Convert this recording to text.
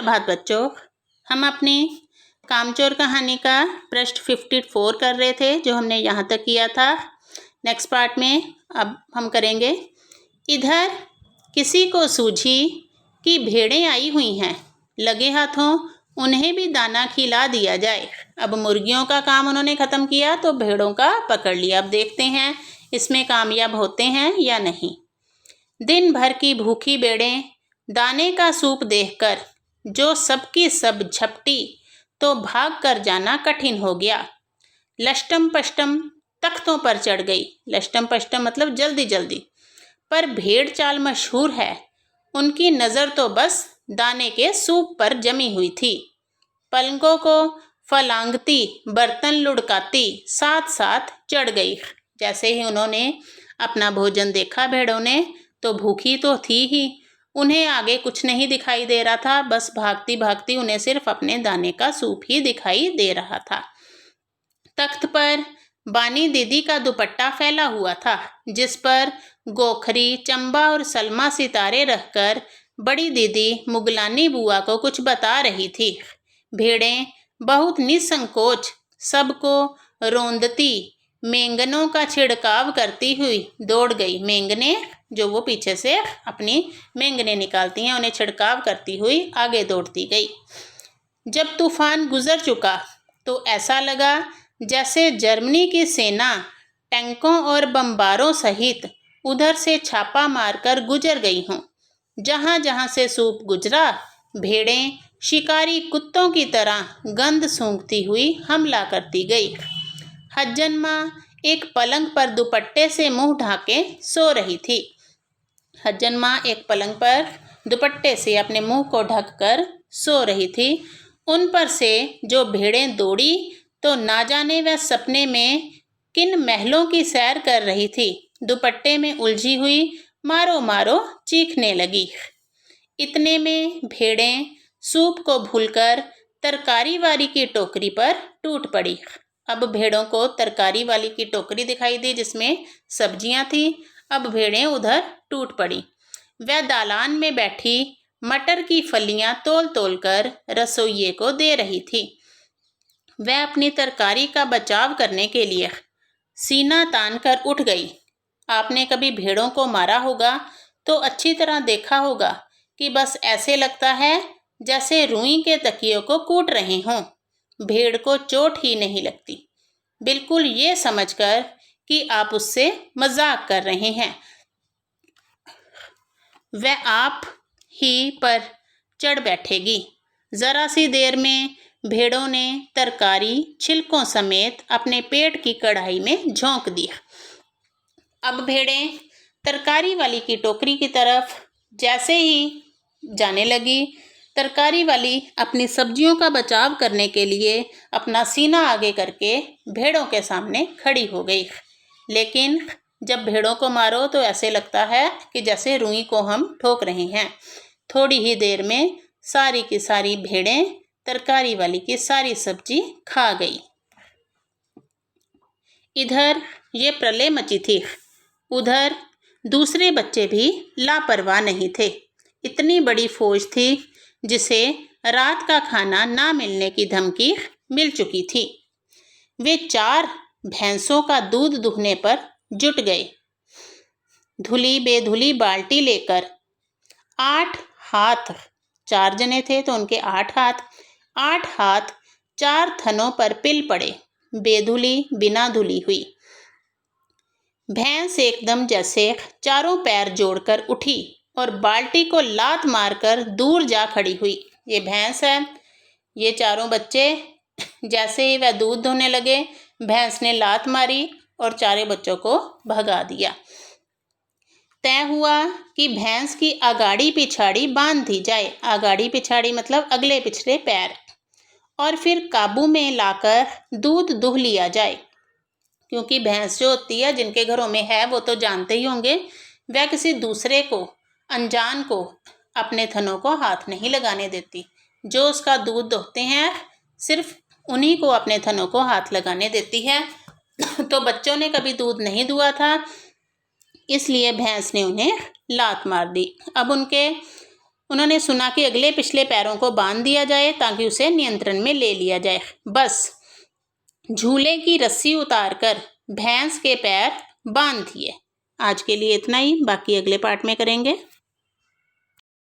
सुप्रभात बच्चों। हम अपनी कामचोर कहानी का पृष्ठ 54 कर रहे थे, जो हमने यहाँ तक किया था। नेक्स्ट पार्ट में अब हम करेंगे। इधर किसी को सूझी कि भेड़ें आई हुई हैं, लगे हाथों उन्हें भी दाना खिला दिया जाए। अब मुर्गियों का काम उन्होंने ख़त्म किया तो भेड़ों का पकड़ लिया। अब देखते हैं इसमें कामयाब होते हैं या नहीं। दिन भर की भूखी भेड़ें दाने का सूप देखकर जो सबकी सब झपटी तो भाग कर जाना कठिन हो गया। लष्टम पष्टम तख्तों पर चढ़ गई। लष्टम पष्टम मतलब जल्दी जल्दी। पर भेड़ चाल मशहूर है, उनकी नज़र तो बस दाने के सूप पर जमी हुई थी। पलंगों को फलांगती, बर्तन लुढ़काती साथ साथ चढ़ गई। जैसे ही उन्होंने अपना भोजन देखा भेड़ों ने, तो भूखी तो थी ही, उन्हें आगे कुछ नहीं दिखाई दे रहा था। बस भागती भागती उन्हें सिर्फ अपने दाने का सूप ही दिखाई दे रहा था। तख्त पर बानी दीदी का दुपट्टा फैला हुआ था, जिस पर गोखरी, चंबा और सलमा सितारे रखकर बड़ी दीदी मुगलानी बुआ को कुछ बता रही थी। भेड़ें बहुत निसंकोच सबको रोंदती मेंगनों का छिड़काव करती हुई दौड़ गई। मेंगने जो वो पीछे से अपनी मेंगने निकालती हैं, उन्हें छिड़काव करती हुई आगे दौड़ती गई। जब तूफान गुजर चुका तो ऐसा लगा जैसे जर्मनी की सेना टैंकों और बमबारों सहित उधर से छापा मारकर गुजर गई हों। जहाँ जहाँ से सूप गुजरा, भेड़ें शिकारी कुत्तों की तरह गंध सूंघती हुई हमला करती गई। हज्जन माँ एक पलंग पर दुपट्टे से मुंह ढाके सो रही थी। हज्जन माँ एक पलंग पर दुपट्टे से अपने मुंह को ढककर सो रही थी। उन पर से जो भेड़ें दौड़ी तो ना जाने वह सपने में किन महलों की सैर कर रही थी। दुपट्टे में उलझी हुई मारो मारो चीखने लगी। इतने में भेड़ें सूप को भूलकर तरकारी वाली की टोकरी पर टूट पड़ी। अब भेड़ों को तरकारी वाली की टोकरी दिखाई दी जिसमें सब्जियां थी। अब भेड़ें उधर टूट पड़ी। वह दालान में बैठी मटर की फलियां तोल तोल कर रसोइये को दे रही थी। वह अपनी तरकारी का बचाव करने के लिए सीना तान कर उठ गई। आपने कभी भेड़ों को मारा होगा तो अच्छी तरह देखा होगा कि बस ऐसे लगता है जैसे रुई के तकियों को कूट रहे हों। भेड़ को चोट ही नहीं लगती, बिल्कुल ये समझकर कि आप उससे मजाक कर रहे हैं। वह आप ही पर चढ़ बैठेगी। जरा सी देर में भेड़ों ने तरकारी छिलकों समेत अपने पेट की कढ़ाई में झोंक दिया। अब भेड़ें तरकारी वाली की टोकरी की तरफ जैसे ही जाने लगी, तरकारी वाली अपनी सब्जियों का बचाव करने के लिए अपना सीना आगे करके भेड़ों के सामने खड़ी हो गई। लेकिन जब भेड़ों को मारो तो ऐसे लगता है कि जैसे रुई को हम ठोक रहे हैं। थोड़ी ही देर में सारी की सारी भेड़ें तरकारी वाली की सारी सब्जी खा गई। इधर ये प्रलय मची थी, उधर दूसरे बच्चे भी लापरवाह नहीं थे। इतनी बड़ी फौज थी जिसे रात का खाना ना मिलने की धमकी मिल चुकी थी। वे 4 भैंसों का दूध दुहने पर जुट गए। धुली बेधुली बाल्टी लेकर 8 हाथ, 4 जने थे तो उनके 8 हाथ, 8 हाथ 4 थनों पर पिल पड़े। बेधुली बिना धुली हुई भैंस एकदम जैसे चारों पैर जोड़कर उठी और बाल्टी को लात मारकर दूर जा खड़ी हुई। ये भैंस है। ये चारों बच्चे जैसे ही वह दूध धोने लगे, भैंस ने लात मारी और चारों बच्चों को भगा दिया। तय हुआ कि भैंस की आगाड़ी पिछाड़ी बांध दी जाए। आगाड़ी पिछाड़ी मतलब अगले पिछले पैर, और फिर काबू में लाकर दूध दुह लिया जाए। क्योंकि भैंस जो होती है, जिनके घरों में है वो तो जानते ही होंगे, वह किसी दूसरे को, अनजान को अपने थनों को हाथ नहीं लगाने देती। जो उसका दूध दोहते हैं सिर्फ उन्हीं को अपने थनों को हाथ लगाने देती है। तो बच्चों ने कभी दूध नहीं दुआ था, इसलिए भैंस ने उन्हें लात मार दी। अब उनके उन्होंने सुना कि अगले पिछले पैरों को बांध दिया जाए ताकि उसे नियंत्रण में ले लिया जाए। बस झूले की रस्सी उतारकर भैंस के पैर बांध दिए। आज के लिए इतना ही, बाकी अगले पार्ट में करेंगे।